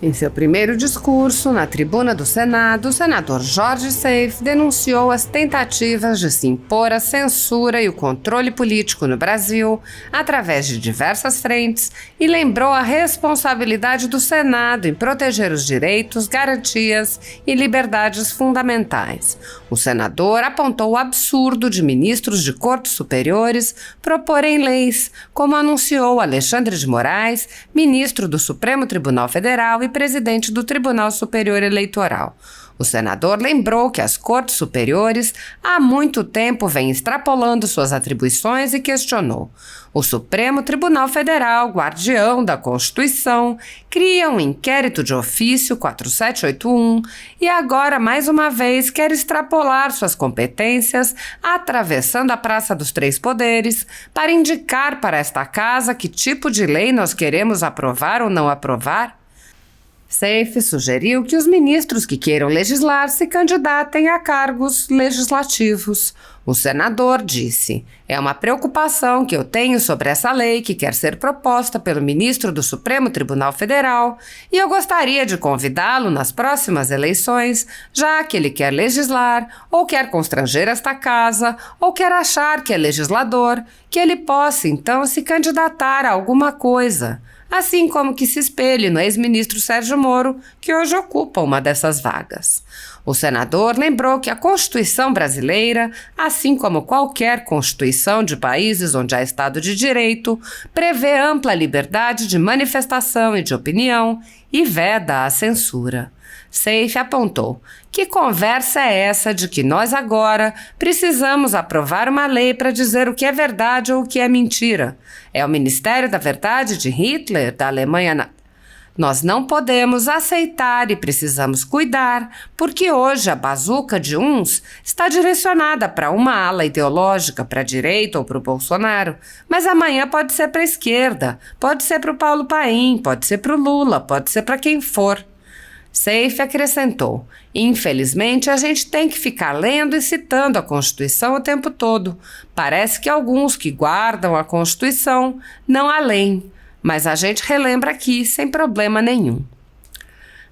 Em seu primeiro discurso, na tribuna do Senado, o senador Jorge Seif denunciou as tentativas de se impor a censura e o controle político no Brasil através de diversas frentes e lembrou a responsabilidade do Senado em proteger os direitos, garantias e liberdades fundamentais. O senador apontou o absurdo de ministros de cortes superiores proporem leis, como anunciou Alexandre de Moraes, ministro do Supremo Tribunal Federal e presidente do Tribunal Superior Eleitoral. O senador lembrou que as cortes superiores há muito tempo vêm extrapolando suas atribuições e questionou: o Supremo Tribunal Federal, guardião da Constituição, cria um inquérito de ofício 4781 e agora, mais uma vez, quer extrapolar suas competências, atravessando a Praça dos Três Poderes, para indicar para esta casa que tipo de lei nós queremos aprovar ou não aprovar? Seif sugeriu que os ministros que queiram legislar se candidatem a cargos legislativos. O senador disse: é uma preocupação que eu tenho sobre essa lei que quer ser proposta pelo ministro do Supremo Tribunal Federal e eu gostaria de convidá-lo nas próximas eleições, já que ele quer legislar ou quer constranger esta casa ou quer achar que é legislador, que ele possa então se candidatar a alguma coisa. Assim como que se espelhe no ex-ministro Sérgio Moro, que hoje ocupa uma dessas vagas. O senador lembrou que a Constituição brasileira, assim como qualquer Constituição de países onde há Estado de Direito, prevê ampla liberdade de manifestação e de opinião e veda a censura. Seif apontou: que conversa é essa de que nós agora precisamos aprovar uma lei para dizer o que é verdade ou o que é mentira? É o Ministério da Verdade de Hitler, da Alemanha? Nós não podemos aceitar e precisamos cuidar, porque hoje a bazuca de uns está direcionada para uma ala ideológica, para a direita ou para o Bolsonaro, mas amanhã pode ser para a esquerda, pode ser para o Paulo Paim, pode ser para o Lula, pode ser para quem for. Seif acrescentou: infelizmente a gente tem que ficar lendo e citando a Constituição o tempo todo. Parece que alguns que guardam a Constituição não a leem, mas a gente relembra aqui sem problema nenhum.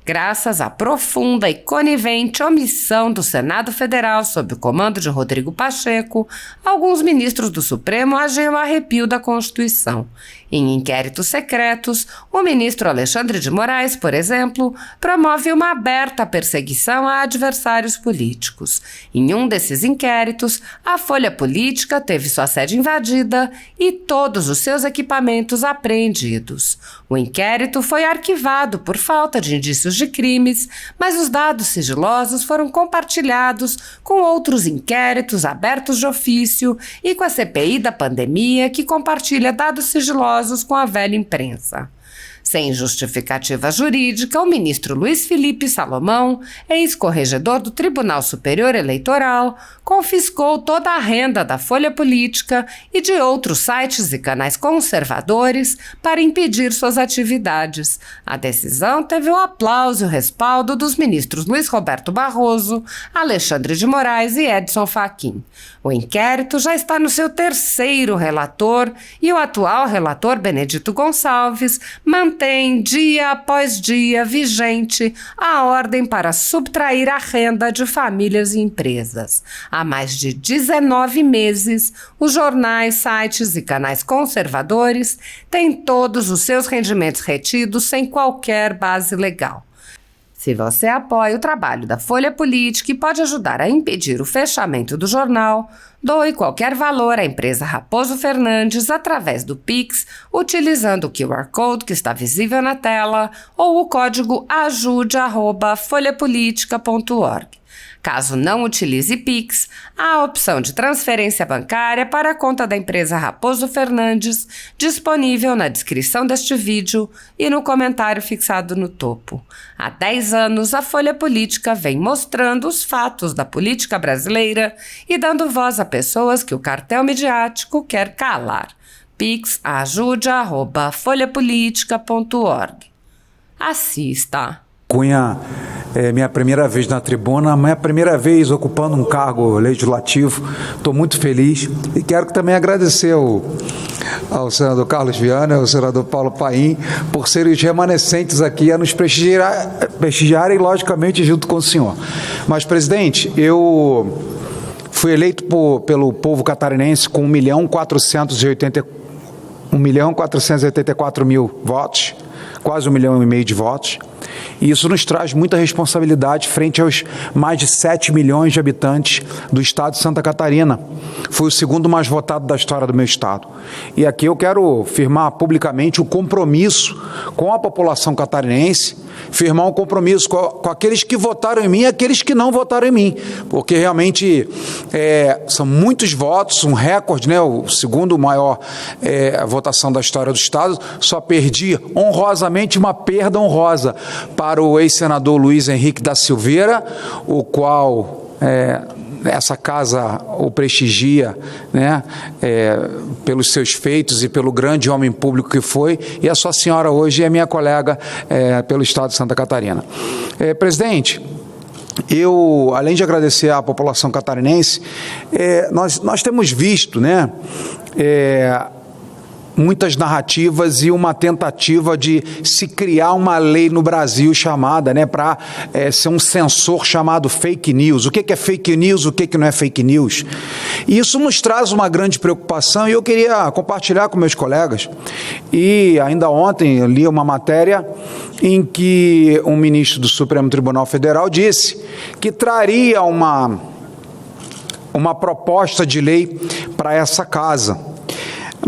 Graças à profunda e conivente omissão do Senado Federal sob o comando de Rodrigo Pacheco, alguns ministros do Supremo agiam a arrepio da Constituição. Em inquéritos secretos, o ministro Alexandre de Moraes, por exemplo, promove uma aberta perseguição a adversários políticos. Em um desses inquéritos, a Folha Política teve sua sede invadida e todos os seus equipamentos apreendidos. O inquérito foi arquivado por falta de indícios de crimes, mas os dados sigilosos foram compartilhados com outros inquéritos abertos de ofício e com a CPI da pandemia, que compartilha dados sigilosos com a velha imprensa. Sem justificativa jurídica, o ministro Luiz Felipe Salomão, ex-corregedor do Tribunal Superior Eleitoral, confiscou toda a renda da Folha Política e de outros sites e canais conservadores para impedir suas atividades. A decisão teve o aplauso e o respaldo dos ministros Luiz Roberto Barroso, Alexandre de Moraes e Edson Fachin. O inquérito já está no seu terceiro relator e o atual relator, Benedito Gonçalves, mantém dia após dia vigente a ordem para subtrair a renda de famílias e empresas. Há mais de 19 meses, os jornais, sites e canais conservadores têm todos os seus rendimentos retidos sem qualquer base legal. Se você apoia o trabalho da Folha Política e pode ajudar a impedir o fechamento do jornal, doe qualquer valor à empresa Raposo Fernandes através do Pix, utilizando o QR Code que está visível na tela ou o código ajude@folhapolitica.org. Caso não utilize Pix, há a opção de transferência bancária para a conta da empresa Raposo Fernandes, disponível na descrição deste vídeo e no comentário fixado no topo. Há 10 anos, a Folha Política vem mostrando os fatos da política brasileira e dando voz a pessoas que o cartel midiático quer calar. Pix ajude@folhapolitica.org. Assista. Cunha, É minha primeira vez na tribuna, minha primeira vez ocupando um cargo legislativo. Estou muito feliz e quero também agradecer ao senador Carlos Viana e ao senador Paulo Paim por serem os remanescentes aqui a nos prestigiarem, logicamente, junto com o senhor. Mas, presidente, eu fui eleito pelo povo catarinense com 1.484.000 votos, quase 1,5 milhão de votos, e isso nos traz muita responsabilidade frente aos mais de 7 milhões de habitantes do estado de Santa Catarina. Fui o segundo mais votado da história do meu estado. E aqui eu quero firmar publicamente o compromisso com a população catarinense, firmar um compromisso com aqueles que votaram em mim e aqueles que não votaram em mim, porque realmente são muitos votos, um recorde, né? O segundo maior votação da história do estado. Só perdi honrosamente uma perda honrosa para o ex-senador Luiz Henrique da Silveira, o qual essa casa o prestigia, né, pelos seus feitos e pelo grande homem público que foi, e a sua senhora hoje é minha colega pelo estado de Santa Catarina. Presidente, eu, além de agradecer à população catarinense, nós temos visto, né, muitas narrativas e uma tentativa de se criar uma lei no Brasil chamada, né, para ser um censor chamado fake news. O que é fake news, o que não é fake news? E isso nos traz uma grande preocupação e eu queria compartilhar com meus colegas. E ainda ontem eu li uma matéria em que um ministro do Supremo Tribunal Federal disse que traria uma proposta de lei para essa casa.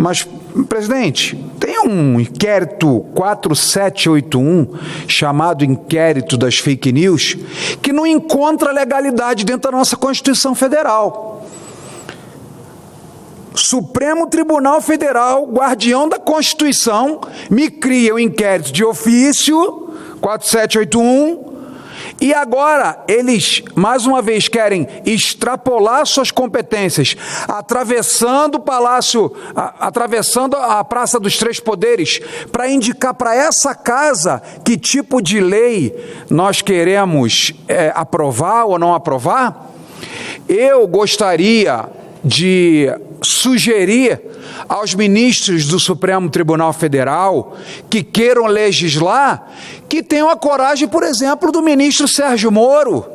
Mas, presidente, tem um inquérito 4781, chamado inquérito das fake news, que não encontra legalidade dentro da nossa Constituição Federal. Supremo Tribunal Federal, guardião da Constituição, me cria um inquérito de ofício, 4781, e agora eles, mais uma vez, querem extrapolar suas competências, atravessando o palácio, atravessando a Praça dos Três Poderes, para indicar para essa casa que tipo de lei nós queremos aprovar ou não aprovar. Eu gostaria de sugerir aos ministros do Supremo Tribunal Federal que queiram legislar, que tenham a coragem, por exemplo, do ministro Sérgio Moro,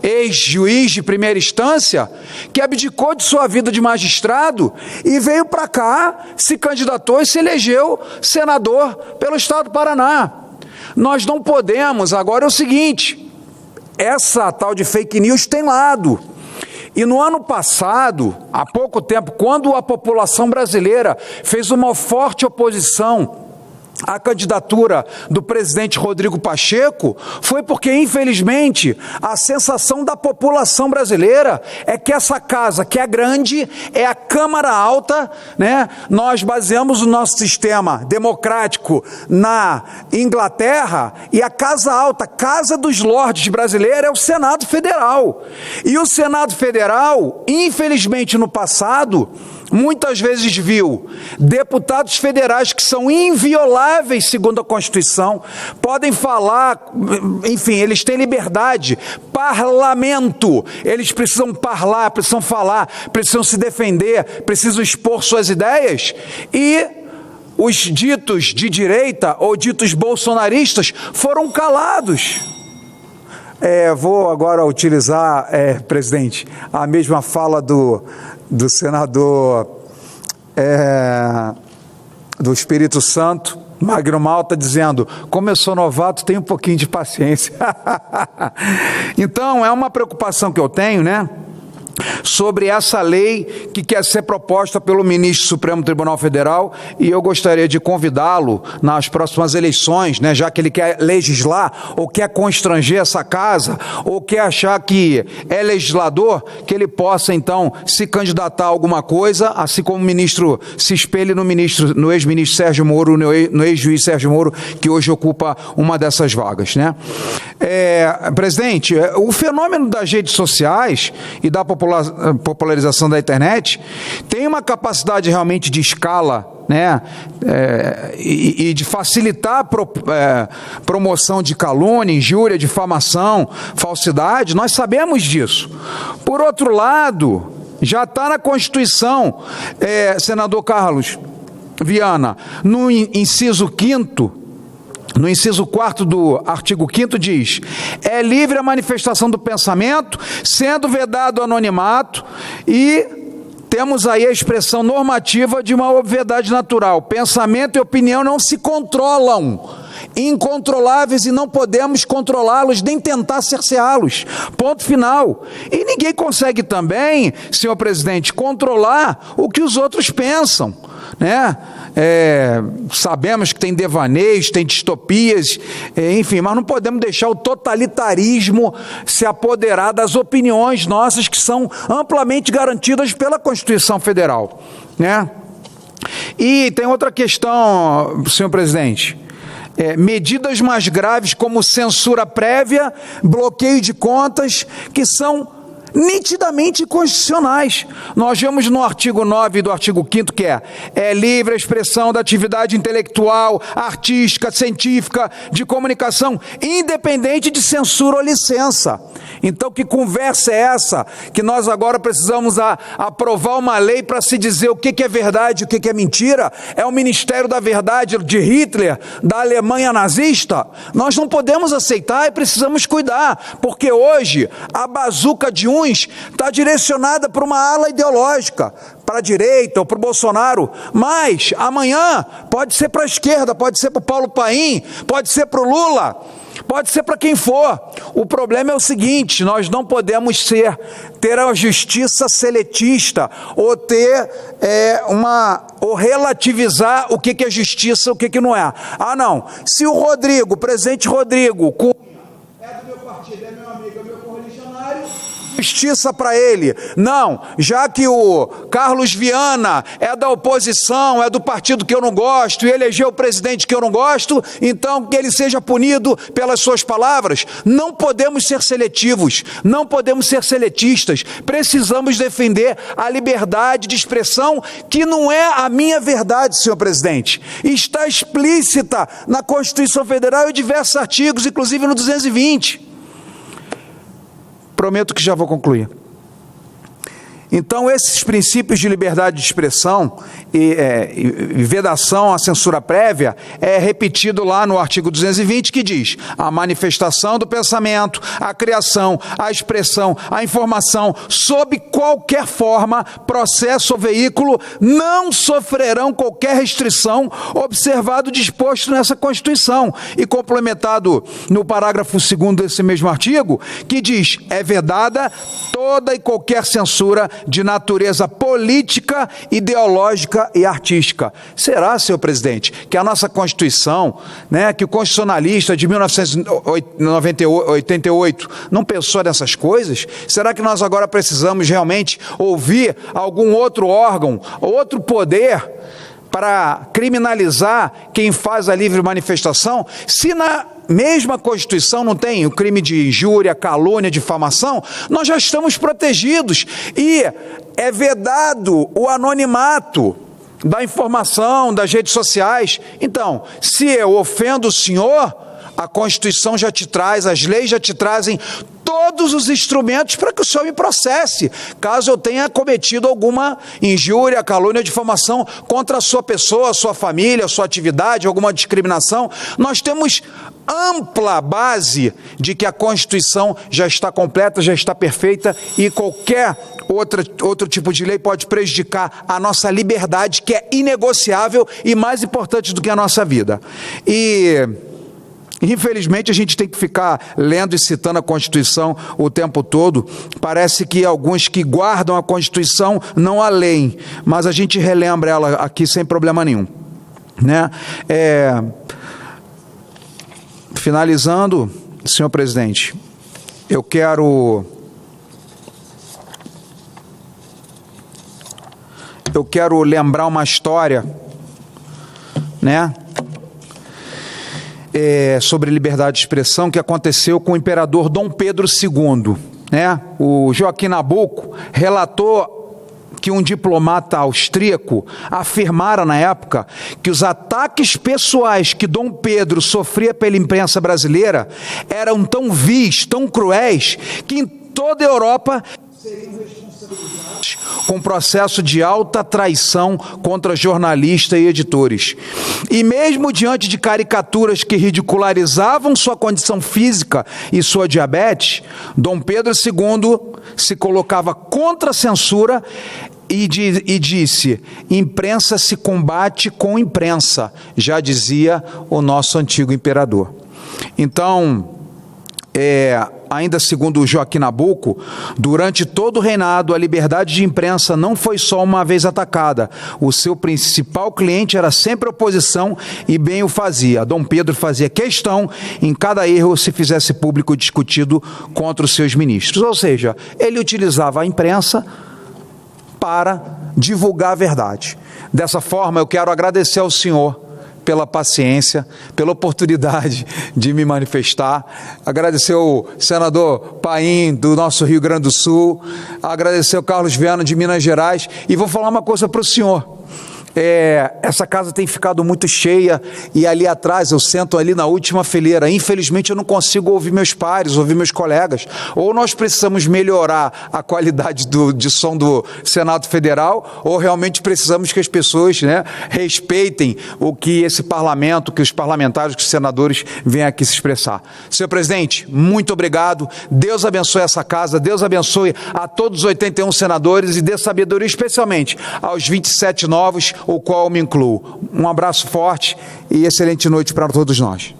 ex-juiz de primeira instância, que abdicou de sua vida de magistrado e veio para cá, se candidatou e se elegeu senador pelo estado do Paraná. Nós não podemos, agora é o seguinte, essa tal de fake news tem lado. E no ano passado, há pouco tempo, quando a população brasileira fez uma forte oposição à candidatura do presidente Rodrigo Pacheco, foi porque, infelizmente, a sensação da população brasileira é que essa casa, que é grande, é a Câmara Alta, né? Nós baseamos o nosso sistema democrático na Inglaterra, e a Casa Alta, Casa dos Lordes brasileira, é o Senado Federal. E o Senado Federal, infelizmente, no passado, muitas vezes viu deputados federais que são invioláveis segundo a Constituição, podem falar, enfim, eles têm liberdade, parlamento, eles precisam falar, precisam se defender, precisam expor suas ideias, e os ditos de direita ou ditos bolsonaristas foram calados. Vou agora utilizar, presidente, a mesma fala do senador do Espírito Santo, Magno Malta, dizendo: como eu sou novato, tenho um pouquinho de paciência. Então, é uma preocupação que eu tenho, né, sobre essa lei que quer ser proposta pelo ministro do Supremo Tribunal Federal, e eu gostaria de convidá-lo nas próximas eleições, né, já que ele quer legislar, ou quer constranger essa casa, ou quer achar que é legislador, que ele possa, então, se candidatar a alguma coisa, assim como o ministro se espelhe no ex-ministro Sérgio Moro, no ex-juiz Sérgio Moro, que hoje ocupa uma dessas vagas, né? Presidente, o fenômeno das redes sociais e da popularização da internet tem uma capacidade realmente de escala né, e de facilitar a promoção de calúnia, injúria, difamação, falsidade, nós sabemos disso. Por outro lado, já está na Constituição, senador Carlos Viana, no inciso 5º, no inciso 4º do artigo 5º diz: é livre a manifestação do pensamento, sendo vedado o anonimato, e temos aí a expressão normativa de uma obviedade natural. Pensamento e opinião não se controlam, incontroláveis, e não podemos controlá-los, nem tentar cerceá-los. Ponto final. E ninguém consegue também, senhor presidente, controlar o que os outros pensam, né? Sabemos que tem devaneios, tem distopias, enfim, mas não podemos deixar o totalitarismo se apoderar das opiniões nossas, que são amplamente garantidas pela Constituição Federal, né? E tem outra questão, senhor presidente. Medidas mais graves como censura prévia, bloqueio de contas, que são nitidamente inconstitucionais. Nós vemos no artigo 9 do artigo 5º que é livre a expressão da atividade intelectual, artística, científica, de comunicação, independente de censura ou licença. Então, que conversa é essa? Que nós agora precisamos aprovar uma lei para se dizer o que é verdade e o que é mentira? É o Ministério da Verdade de Hitler, da Alemanha nazista? Nós não podemos aceitar e precisamos cuidar, porque hoje a bazuca de uns está direcionada para uma ala ideológica, para a direita ou para o Bolsonaro, mas amanhã pode ser para a esquerda, pode ser para o Paulo Paim, pode ser para o Lula, pode ser para quem for. O problema é o seguinte: nós não podemos ter a justiça seletista, ou ou relativizar o que é justiça e o que não é. Não, se o presidente Rodrigo é do meu partido, é meu amigo, é meu correligionário, justiça para ele. Não, já que o Carlos Viana é da oposição, é do partido que eu não gosto, e elegeu o presidente que eu não gosto, então que ele seja punido pelas suas palavras. Não podemos ser seletivos, não podemos ser seletistas. Precisamos defender a liberdade de expressão, que não é a minha verdade, senhor presidente. Está explícita na Constituição Federal e diversos artigos, inclusive no 220. Prometo que já vou concluir. Então, esses princípios de liberdade de expressão e vedação à censura prévia é repetido lá no artigo 220, que diz: a manifestação do pensamento, a criação, a expressão, a informação, sob qualquer forma, processo ou veículo, não sofrerão qualquer restrição, observado o disposto nessa Constituição. E complementado no parágrafo 2º desse mesmo artigo, que diz: é vedada toda e qualquer censura de natureza política, ideológica e artística. Será, senhor presidente, que a nossa Constituição, né, que o constitucionalista de 1988 não pensou nessas coisas? Será que nós agora precisamos realmente ouvir algum outro órgão, outro poder, para criminalizar quem faz a livre manifestação? Se na mesma Constituição não tem o crime de injúria, calúnia, difamação, nós já estamos protegidos, e é vedado o anonimato da informação, das redes sociais. Então, se eu ofendo o senhor, a Constituição já te traz, as leis já te trazem todos os instrumentos para que o senhor me processe, caso eu tenha cometido alguma injúria, calúnia, difamação contra a sua pessoa, a sua família, a sua atividade, alguma discriminação. Nós temos ampla base de que a Constituição já está completa, já está perfeita, e qualquer outro tipo de lei pode prejudicar a nossa liberdade, que é inegociável e mais importante do que a nossa vida. E infelizmente a gente tem que ficar lendo e citando a Constituição o tempo todo. Parece que alguns que guardam a Constituição não a leem, mas a gente relembra ela aqui sem problema nenhum, né? Finalizando, senhor presidente, eu quero lembrar uma história, né, sobre liberdade de expressão, que aconteceu com o imperador Dom Pedro II, né? O Joaquim Nabuco relatou que um diplomata austríaco afirmara na época que os ataques pessoais que Dom Pedro sofria pela imprensa brasileira eram tão vis, tão cruéis, que em toda a Europa seriam responsabilizados com processo de alta traição contra jornalistas e editores. E mesmo diante de caricaturas que ridicularizavam sua condição física e sua diabetes, Dom Pedro II se colocava contra a censura e disse: imprensa se combate com imprensa, já dizia o nosso antigo imperador. Então, ainda segundo Joaquim Nabuco, durante todo o reinado, a liberdade de imprensa não foi só uma vez atacada. O seu principal cliente era sempre a oposição e bem o fazia. Dom Pedro fazia questão em cada erro se fizesse público discutido contra os seus ministros. Ou seja, ele utilizava a imprensa para divulgar a verdade. Dessa forma, eu quero agradecer ao senhor pela paciência, pela oportunidade de me manifestar, agradecer ao senador Paim, do nosso Rio Grande do Sul, agradecer ao Carlos Viana, de Minas Gerais, e vou falar uma coisa para o senhor. Essa casa tem ficado muito cheia e ali atrás, eu sento ali na última fileira, infelizmente eu não consigo ouvir meus pares, ouvir meus colegas. Ou nós precisamos melhorar a qualidade de som do Senado Federal, ou realmente precisamos que as pessoas, respeitem o que esse parlamento, que os parlamentares, que os senadores venham aqui se expressar. Senhor presidente, muito obrigado, Deus abençoe essa casa, Deus abençoe a todos os 81 senadores e dê sabedoria especialmente aos 27 novos, o qual me incluo. Um abraço forte e excelente noite para todos nós.